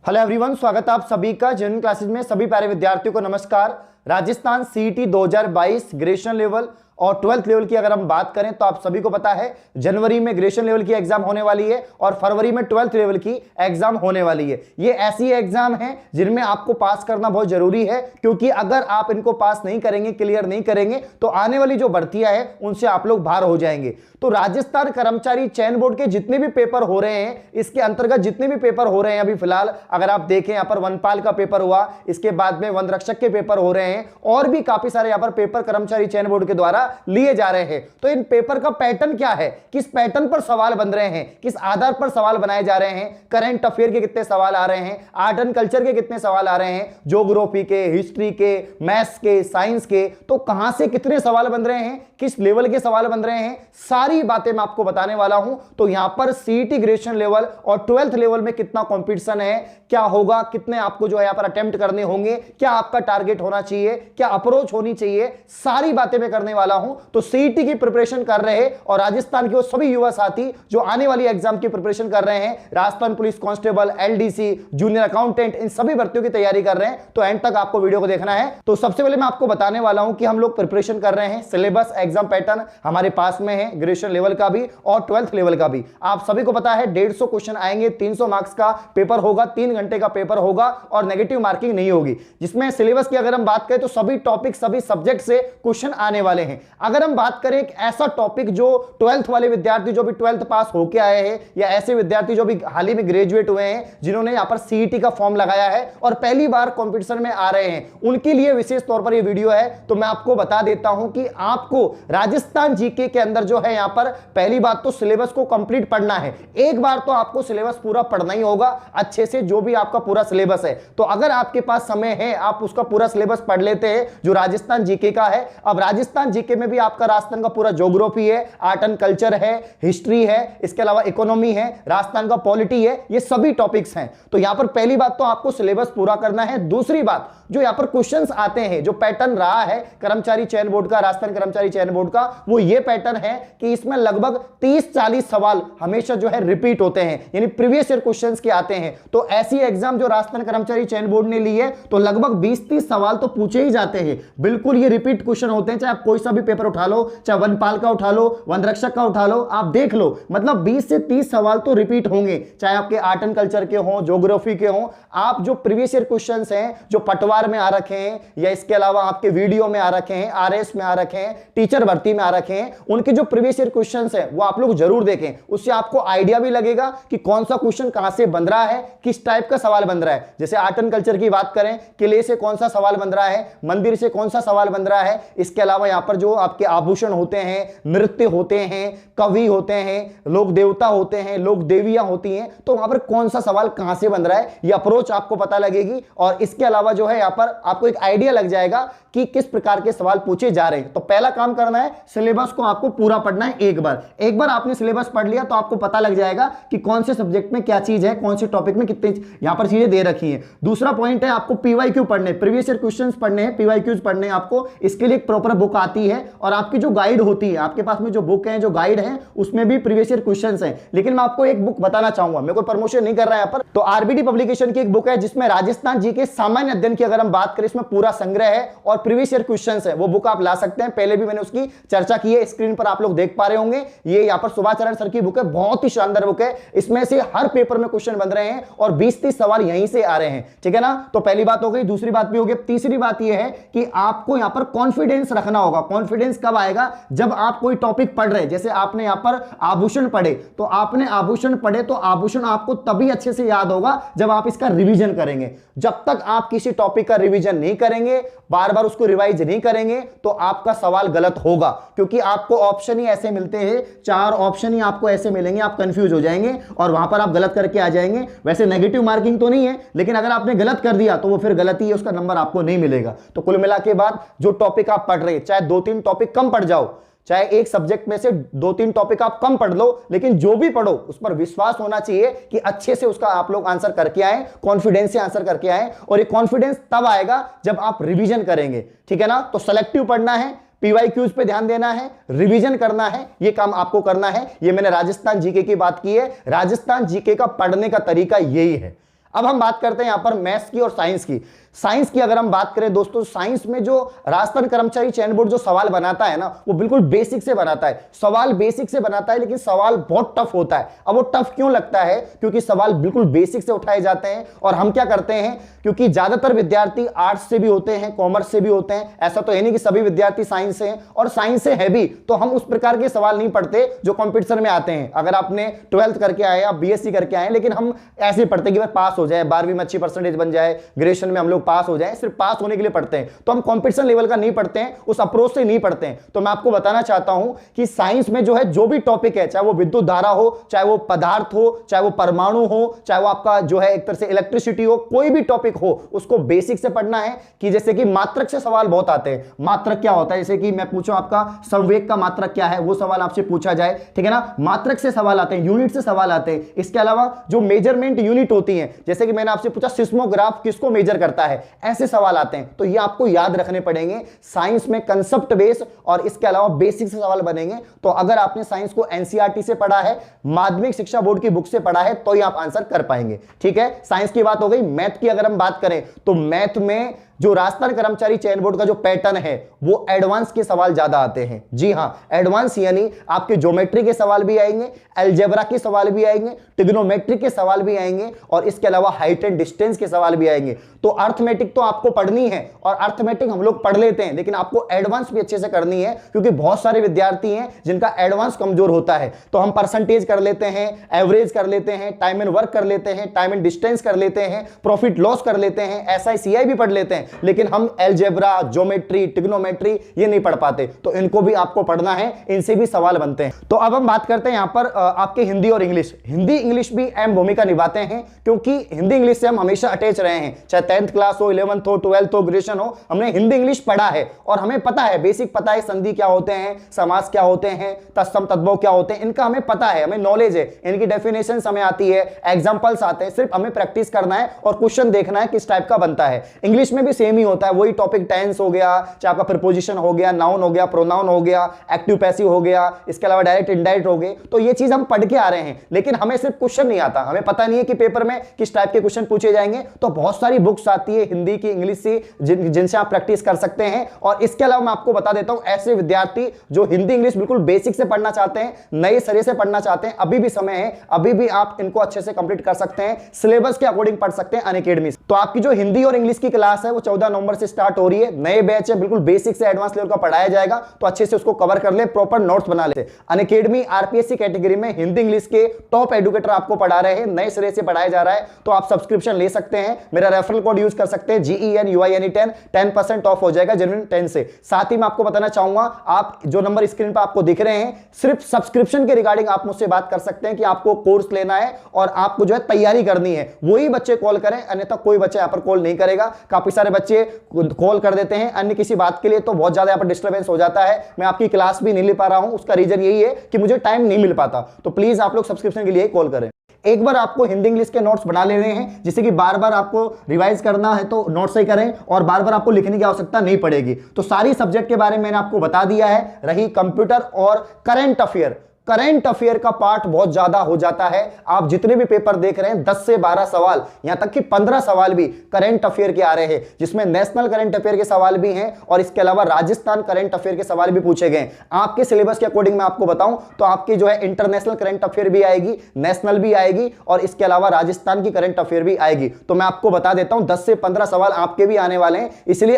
Hello everyone, स्वागत है आप सभी का जनरल क्लासेस में। सभी प्यारे विद्यार्थियों को नमस्कार। राजस्थान सीईटी 2022 ग्रेजुएशन लेवल और 12th लेवल की अगर हम बात करें तो आप सभी को पता है जनवरी में ग्रेजुएशन लेवल की एग्जाम होने वाली है और फरवरी में 12th लेवल की एग्जाम होने वाली है। ये ऐसी एग्जाम है जिनमें आपको पास करना बहुत जरूरी है, क्योंकि अगर आप इनको पास नहीं करेंगे, क्लियर नहीं करेंगे, तो आने वाली जो भर्तियां हैं उनसे आप लोग बाहर हो जाएंगे। तो राजस्थान कर्मचारी चयन बोर्ड के जितने भी पेपर हो रहे हैं, इसके अंतर्गत जितने भी पेपर हो रहे हैं अभी फिलहाल, अगर आप देखें यहाँ पर वनपाल का पेपर हुआ, इसके बाद में वन रक्षक के पेपर हो रहे हैं और भी काफी सारे यहाँ पर पेपर कर्मचारी चयन बोर्ड के द्वारा लिए जा रहे हैं। तो इन पेपर का पैटर्न क्या है, किस पैटर्न पर सवाल बन रहे हैं, किस आधार पर सवाल बनाए जा रहे हैं, करंट अफेयर के कितने सवाल आ रहे हैं, आर्ट एंड कल्चर के कितने सवाल आ रहे हैं, ज्योग्राफी के, हिस्ट्री के, मैथ्स के, साइंस के, तो कहां से कितने सवाल बन रहे हैं, किस लेवल के सवाल बन रहे हैं, सारी बातें मैं आपको बताने वाला हूं। तो यहां पर सीईटी ग्रेजुएशन लेवल और 12th लेवल में कितना कंपटीशन है, क्या होगा, कितने आपको जो है यहां पर अटेम्प्ट करने होंगे, क्या आपका टारगेट होना चाहिए, क्या अप्रोच होनी चाहिए, सारी बातें मैं करने वाला हूं। तो सीईटी की प्रिपरेशन कर रहे और राजस्थान के वो सभी युवा साथी जो आने वाली एग्जाम की प्रिपरेशन कर रहे हैं, Rajasthan police constable, LDC, junior accountant, इन सभी भर्तियों की तैयारी कर रहे हैं, तो एंड तक आपको वीडियो को देखना है। तो सबसे पहले मैं आपको बताने वाला हूं कि हम लोग प्रिपरेशन कर रहे हैं। सिलेबस, एग्जाम पैटर्न हमारे पास में है, ग्रेजुएशन लेवल का भी और 12th लेवल का भी। आप सभी को पता है 150 क्वेश्चन आएंगे, 300 मार्क्स का पेपर होगा, 3 घंटे का पेपर होगा और नेगेटिव मार्किंग नहीं होगी। जिसमें सिलेबस की अगर हम बात करें तो सभी टॉपिक, सभी सब्जेक्ट से क्वेश्चन आने वाले हैं। अगर हम बात करें एक ऐसा टॉपिक जो 12th वाले विद्यार्थी जो भी 12th पास होके आए हैं, या ऐसे विद्यार्थी जो भी हाल ही में ग्रेजुएट हुए हैं, जिन्होंने यहां पर सीईटी का फॉर्म लगाया है और पहली बार कंपटीशन में आ रहे हैं, उनके लिए विशेष तौर पर यह वीडियो है। तो मैं आपको बता देता हूं कि आपको राजस्थान जीके के अंदर जो है यहां पर पहली बात तो सिलेबस को कंप्लीट पढ़ना है। एक बार तो आपको सिलेबस पूरा पढ़ना ही होगा अच्छे से, जो भी आपका पूरा सिलेबस है। तो अगर आपके पास समय है, आप उसका पूरा सिलेबस पढ़ लेते हैं जो राजस्थान जीके का है। अब राजस्थान जीके में भी आपका राजस्थान का पूरा ज्योग्राफी है, आर्ट एंड कल्चर है, हिस्ट्री है, इसके अलावा इकोनॉमी है, राजस्थान का पॉलिटी है, ये सभी टॉपिक्स हैं। तो यहां पर पहली बात तो आपको सिलेबस पूरा करना है। दूसरी बात, जो यहां पर क्वेश्चंस आते हैं, जो पैटर्न रहा है कर्मचारी चयन बोर्ड का, राजस्थान कर्मचारी चयन बोर्ड का, वो ये पैटर्न है कि इसमें लगभग 30-40 सवाल हमेशा जो है रिपीट होते हैं, यानी प्रीवियस ईयर क्वेश्चंस के आते हैं। तो ऐसी एग्जाम जो राजस्थान कर्मचारी चयन बोर्ड ने ली है, तो लगभग 20-30 सवाल तो पूछे ही जाते हैं। बिल्कुल ये रिपीट क्वेश्चन होते हैं, चाहे आप कोई सा भी पेपर उठा लो, चाहे वनपाल का उठा लो, वन रक्षक का उठा लो, आप देख लो, मतलब 20 से 30 सवाल तो रिपीट होंगे, चाहे आपके आर्ट एंड कल्चर के हों, ज्योग्राफी के हों। आप जो प्रीवियस ईयर क्वेश्चंस हैं, जो पटवार में आ रखे हैं या इसके अलावा आपके वीडियो में आ रखे हैं, आरएस में आ रखे हैं, टीचर भर्ती में आ रखे हैं, उनके जो प्रीवियस ईयर क्वेश्चंस हैं वो आप लोग जरूर देखें। उससे आपको आइडिया भी लगेगा कि कौन सा क्वेश्चन कहां से बन रहा है, किस टाइप का सवाल बन रहा है। जैसे आर्ट एंड कल्चर की बात करें, किले से कौन सा सवाल बन रहा है, मंदिर से कौन सा सवाल बन रहा है, इसके अलावा यहां पर जो आपके आभूषण होते हैं, नृत्य होते हैं, कवि होते हैं, लोक देवता होते हैं, लोक देवियां होती हैं, तो वहां पर कौन सा सवाल कहां से बन रहा है, ये अप्रोच आपको पता लगेगी। और इसके अलावा जो है यहां पर आपको एक आइडिया लग जाएगा कि किस प्रकार के सवाल पूछे जा रहे हैं। तो पहला काम करना है, सिलेबस को आपको पूरा पढ़ना है। एक बार आपने सिलेबस पढ़ लिया तो आपको पता लग जाएगा कि कौन से सब्जेक्ट में क्या चीज है, कौन से टॉपिक में कितने यहां पर चीजें दे रखी हैं। दूसरा पॉइंट है, आपको पीवाईक्यू पढ़ने, प्रीवियस ईयर क्वेश्चंस पढ़ने हैं, पीवाईक्यूज पढ़ने हैं आपको। इसके लिए एक प्रॉपर बुक आती है और आपकी जो गाइड होती है, आपके पास में जो बुक है, जो गाइड है, उसमें भी प्रीवियस ईयर क्वेश्चंस हैं। लेकिन मैं आपको एक बुक बताना चाहूंगा, मैं कोई प्रमोशन नहीं कर रहा है यहां पर। तो आरबीडी पब्लिकेशन की एक बुक है जिसमें राजस्थान जी के सामान्य अध्ययन की अगर हम बात करें, इसमें पूरा संग्रह है और प्रीवियस ईयर क्वेश्चंस है। वो बुक आप ला सकते हैं, पहले भी मैंने उसकी चर्चा की है, स्क्रीन पर आप लोग देख पा रहे होंगे। ये यहां पर सुभाष चरण सर की बुक है, बहुत ही शानदार बुक है। इसमें से हर पेपर में क्वेश्चन बन रहे हैं और 20-30 सवाल यहीं से आ रहे हैं, ठीक है ना। तो पहली बात हो गई, दूसरी बात भी हो गई। तीसरी बात यह है कि आपको यहां पर कॉन्फिडेंस रखना होगा। कॉन्फिडेंस कब आएगा, जब आप कोई टॉपिक पढ़ रहे हैं। जैसे आपने यहां पर आभूषण पढ़े, तो आपने आभूषण पढ़े तो आभूषण आपको तभी अच्छे से याद होगा जब आप इसका रिवीजन करेंगे। जब तक आप किसी टॉपिक का रिवीजन नहीं करेंगे, बार बार उसको रिवाइज नहीं करेंगे, तो आपका सवाल गलत होगा। क्योंकि आपको ऑप्शन ही ऐसे मिलते हैं, 4 ऑप्शन ही आपको ऐसे मिलेंगे, आप कंफ्यूज हो जाएंगे और वहां पर आप गलत करके आ जाएंगे। वैसे नेगेटिव मार्किंग तो नहीं है, लेकिन अगर आपने गलत कर दिया तो वो फिर गलती है, उसका नंबर आपको नहीं मिलेगा। तो कुल मिला के बाद जो टॉपिक आप पढ़ रहे हैं, चाहे 2-3 टॉपिक कम पढ़ जाओ, चाहे एक सब्जेक्ट में से 2-3 टॉपिक आप कम पढ़ लो, लेकिन जो भी पढ़ो उस पर विश्वास होना चाहिए कि अच्छे से उसका आप लोग आंसर करके आए, कॉन्फिडेंस से आंसर करके आए। और ये कॉन्फिडेंस तब आएगा जब आप रिवीजन करेंगे, ठीक है ना। तो सेलेक्टिव पढ़ना है, पीवाईक्यूज पे ध्यान देना है, रिवीजन करना है, ये काम आपको करना है। ये मैंने राजस्थान जीके की बात की है, राजस्थान जीके का पढ़ने का तरीका यही है। अब हम बात करते हैं यहां पर मैथ्स की और साइंस की। साइंस की अगर हम बात करें दोस्तों, साइंस में जो राजस्थान कर्मचारी चयन बोर्ड जो सवाल बनाता है ना, वो बिल्कुल बेसिक से बनाता है। सवाल बेसिक से बनाता है, लेकिन सवाल बहुत टफ होता है। अब वो टफ क्यों लगता है? क्योंकि सवाल बिल्कुल बेसिक से उठाए जाते हैं। और हम क्या करते हैं, क्योंकि ज्यादातर विद्यार्थी आर्ट्स से भी होते हैं, कॉमर्स से भी होते हैं, ऐसा तो है नहीं कि सभी विद्यार्थी साइंस से हैं, और साइंस से है भी, तो हम उस प्रकार के सवाल नहीं पढ़ते जो कंपटीशन में आते हैं। अगर आपने 12th करके आए, आप बीएससी करके आए, लेकिन हम ऐसे पढ़ते कि भाई पास हो जाए, 12वीं में अच्छी परसेंटेज बन जाए, ग्रेजुएशन में हम लोग पास हो जाए, सिर्फ पास होने के लिए पढ़ते हैं। तो हम कंपटीशन लेवल का नहीं पढ़ते हैं, उस अप्रोच से नहीं पढ़ते हैं। तो मैं आपको बताना चाहता हूं कि साइंस में जो है, जो भी टॉपिक है, चाहे वो विद्युत धारा हो, चाहे वो पदार्थ हो, चाहे वो परमाणु हो, चाहे वो आपका जो है एक तरह से इलेक्ट्रिसिटी हो, कोई भी टॉपिक हो, उसको बेसिक से पढ़ना है। कि जैसे कि मात्रक से सवाल बहुत आते हैं। मात्रक क्या होता है, जैसे कि मैं पूछूं आपका संवेग का मात्रक क्या है, वो सवाल आपसे पूछा जाए, ठीक है ना। मात्रक से सवाल आते हैं, यूनिट से सवाल आते हैं। इसके अलावा जो मेजरमेंट यूनिट होती है, जैसे कि मैंने आपसे पूछा सिस्मोग्राफ किसको मेजर करता है, ऐसे सवाल आते हैं। तो ये आपको याद रखने पड़ेंगे। साइंस में कंसेप्ट बेस और इसके अलावा बेसिक से सवाल बनेंगे। तो अगर आपने साइंस को एनसीईआरटी से पढ़ा है, माध्यमिक शिक्षा बोर्ड की बुक से पढ़ा है, तो ये आप आंसर कर पाएंगे। ठीक है, साइंस की बात हो गई। मैथ की अगर हम बात करें, तो मैथ में जो राजस्थान कर्मचारी चयन बोर्ड का जो पैटर्न है, वो एडवांस के सवाल ज्यादा आते हैं। जी हां, एडवांस यानी आपके ज्योमेट्री के सवाल भी आएंगे, अलजेब्रा के सवाल भी आएंगे, ट्रिग्नोमेट्री के सवाल भी आएंगे, और इसके अलावा हाइट एंड डिस्टेंस के सवाल भी आएंगे। तो अर्थमेटिक तो आपको पढ़नी है, और अर्थमेटिक हम लोग पढ़ लेते हैं, लेकिन आपको एडवांस भी अच्छे से करनी है, क्योंकि बहुत सारे विद्यार्थी हैं जिनका एडवांस कमजोर होता है। तो हम परसेंटेज कर लेते हैं, एवरेज कर लेते हैं, टाइम एंड वर्क कर लेते हैं, टाइम एंड डिस्टेंस कर लेते हैं, प्रॉफिट लॉस कर लेते हैं, एसआईसीआई भी पढ़ लेते हैं, लेकिन हम अलजेब्रा, ज्योमेट्री, ट्रिग्नोमेट्री ये नहीं पढ़ पाते। तो इनको भी आपको पढ़ना है, इनसे भी सवाल बनते हैं। तो अब हम बात करते हैं यहां पर आपके हिंदी और इंग्लिश। हिंदी इंग्लिश भी अहम भूमिका निभाते हैं, क्योंकि हिंदी इंग्लिश से हम हमेशा अटैच रहे हैं। चाहे 10th क्लास हो, 11th हो, 12th हो, ग्रेजुएशन हो, हमने हिंदी इंग्लिश पढ़ा है, और हमें पता है, बेसिक पता है, संधि क्या होते हैं, समास क्या होते हैं, तत्सम तद्भव क्या होते हैं, इनका हमें पता है, हमें नॉलेज है, इनकी डेफिनेशन हमें आती है, एग्जांपल्स आते हैं। सिर्फ हमें प्रैक्टिस करना है और क्वेश्चन देखना है किस टाइप का बनता है। इंग्लिश में भी सेम ही होता है, वही टॉपिक, टेंस हो गया, चाहे आपका प्रीपोजिशन हो गया, नाउन हो गया, प्रोनाउन हो गया, एक्टिव पैसिव हो गया, इसके अलावा डायरेक्ट इनडायरेक्ट हो गए। तो ये चीज हम पढ़ के आ रहे हैं, लेकिन हमें सिर्फ क्वेश्चन नहीं आता, हमें पता नहीं है कि पेपर में किस टाइप के क्वेश्चन पूछे जाएंगे। तो बहुत सारी बुक्स आती है हिंदी की, इंग्लिश की, जिनसे आप प्रैक्टिस कर सकते हैं। और इसके अलावा मैं आपको बता देता हूं, ऐसे विद्यार्थी जो हिंदी इंग्लिश बिल्कुल बेसिक से पढ़ना चाहते हैं, नए सिरे से पढ़ना चाहते हैं, अभी भी समय है, अभी भी आप इनको अच्छे से कंप्लीट कर सकते हैं, सिलेबस के अकॉर्डिंग पढ़ सकते हैं अनअकैडमी से। तो आपकी जो हिंदी और इंग्लिश की क्लास है, वो 14 नवंबर से स्टार्ट हो रही है। नए बैच है, बिल्कुल बेसिक से एडवांस लेवल का पढ़ाया जाएगा, तो अच्छे से उसको कवर कर ले, प्रॉपर नोट्स बना ले। अनअकैडमी आरपीएससी कैटेगरी में हिंदी इंग्लिश के टॉप एजुकेटर आपको पढ़ा रहे हैं, नए सिरे से पढ़ाया जा रहा है। तो आप सब्सक्रिप्शन ले सकते हैं, मेरा रेफरल कोड यूज कर सकते हैं, GENUINE10, 10% ऑफ हो जाएगा जेन्युइन 10 से। साथ ही मैं आपको बताना चाहूंगा, आप जो नंबर स्क्रीन पर आपको दिख रहे हैं, सिर्फ सब्सक्रिप्शन के रिगार्डिंग आप मुझसे बात कर सकते हैं कि आपको कोर्स लेना है और आपको जो है तैयारी करनी है, वही बच्चे कॉल करें, अन्यथा कोई बच्चा यहां पर कॉल नहीं करेगा। काफी सारे बच्चे कॉल कर देते हैं अन्य किसी बात के लिए, तो बहुत ज्यादा यहां पर डिस्टर्बेंस हो जाता है, मैं आपकी क्लास भी नहीं ले पा रहा हूं। उसका रीजन यही है कि मुझे टाइम नहीं मिल पाता। तो प्लीज आप लोग सब्सक्रिप्शन के लिए कॉल करें। एक बार आपको हिंदी इंग्लिश के नोट्स बना लेने हैं, जिससे कि बार बार आपको रिवाइज करना है तो नोट्स से करें, और बार बार आपको लिखने की आवश्यकता नहीं पड़ेगी। तो सारी सब्जेक्ट के बारे में मैंने आपको बता दिया है। रही कंप्यूटर और करंट अफेयर, करंट अफेयर का पार्ट बहुत ज्यादा हो जाता है। आप जितने भी पेपर देख रहे हैं, 10 से 12 सवाल, यहां तक कि 15 सवाल भी करंट अफेयर के आ रहे हैं, जिसमें नेशनल करंट अफेयर के सवाल भी हैं, और इसके अलावा राजस्थान करंट अफेयर के सवाल भी पूछे गए। आपके सिलेबस के अकॉर्डिंग मैं आपको बताऊं तो आपकी जो है इंटरनेशनल करंट अफेयर भी आएगी, नेशनल भी आएगी, और इसके अलावा राजस्थान की करंट अफेयर भी आएगी। तो मैं आपको बता देता हूं, 10 से 15 सवाल आपके भी आने वाले हैं। इसलिए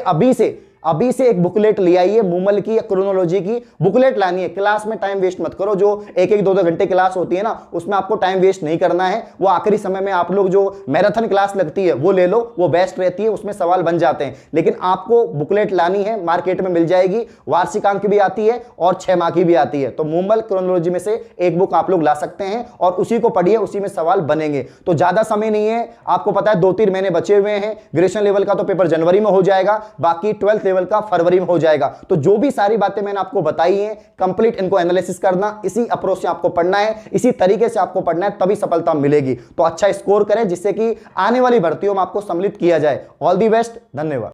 अभी से एक बुकलेट ले आइए, मूमल की या क्रोनोलॉजी की बुकलेट लानी है। क्लास में टाइम वेस्ट मत करो, जो 1-1, 2-2 घंटे क्लास होती है ना, उसमें आपको टाइम वेस्ट नहीं करना है। वो आखिरी समय में आप लोग जो मैराथन क्लास लगती है वो ले लो, वो बेस्ट रहती है, उसमें सवाल बन जाते हैं। लेकिन आपको बुकलेट लानी है, मार्केट में मिल जाएगी, वार्षिकांक भी आती है और 6 माह की भी आती है। तो मूमल क्रोनोलॉजी में से एक बुक आप लोग ला सकते हैं और उसी को पढ़िए, उसी में सवाल बनेंगे। तो ज्यादा समय नहीं है, आपको पता है 2-3 महीने बचे हुए हैं। ग्रेजुएशन लेवल का तो पेपर जनवरी में हो जाएगा, बाकी 12th लेवल का फरवरी में हो जाएगा। तो जो भी सारी बातें मैंने आपको बताई हैं, कंप्लीट इनको एनालिसिस करना, इसी अप्रोच से आपको पढ़ना है, इसी तरीके से आपको पढ़ना है, तभी सफलता मिलेगी। तो अच्छा स्कोर करें, जिससे कि आने वाली भर्तियों में आपको सम्मिलित किया जाए। ऑल दी बेस्ट, धन्यवाद।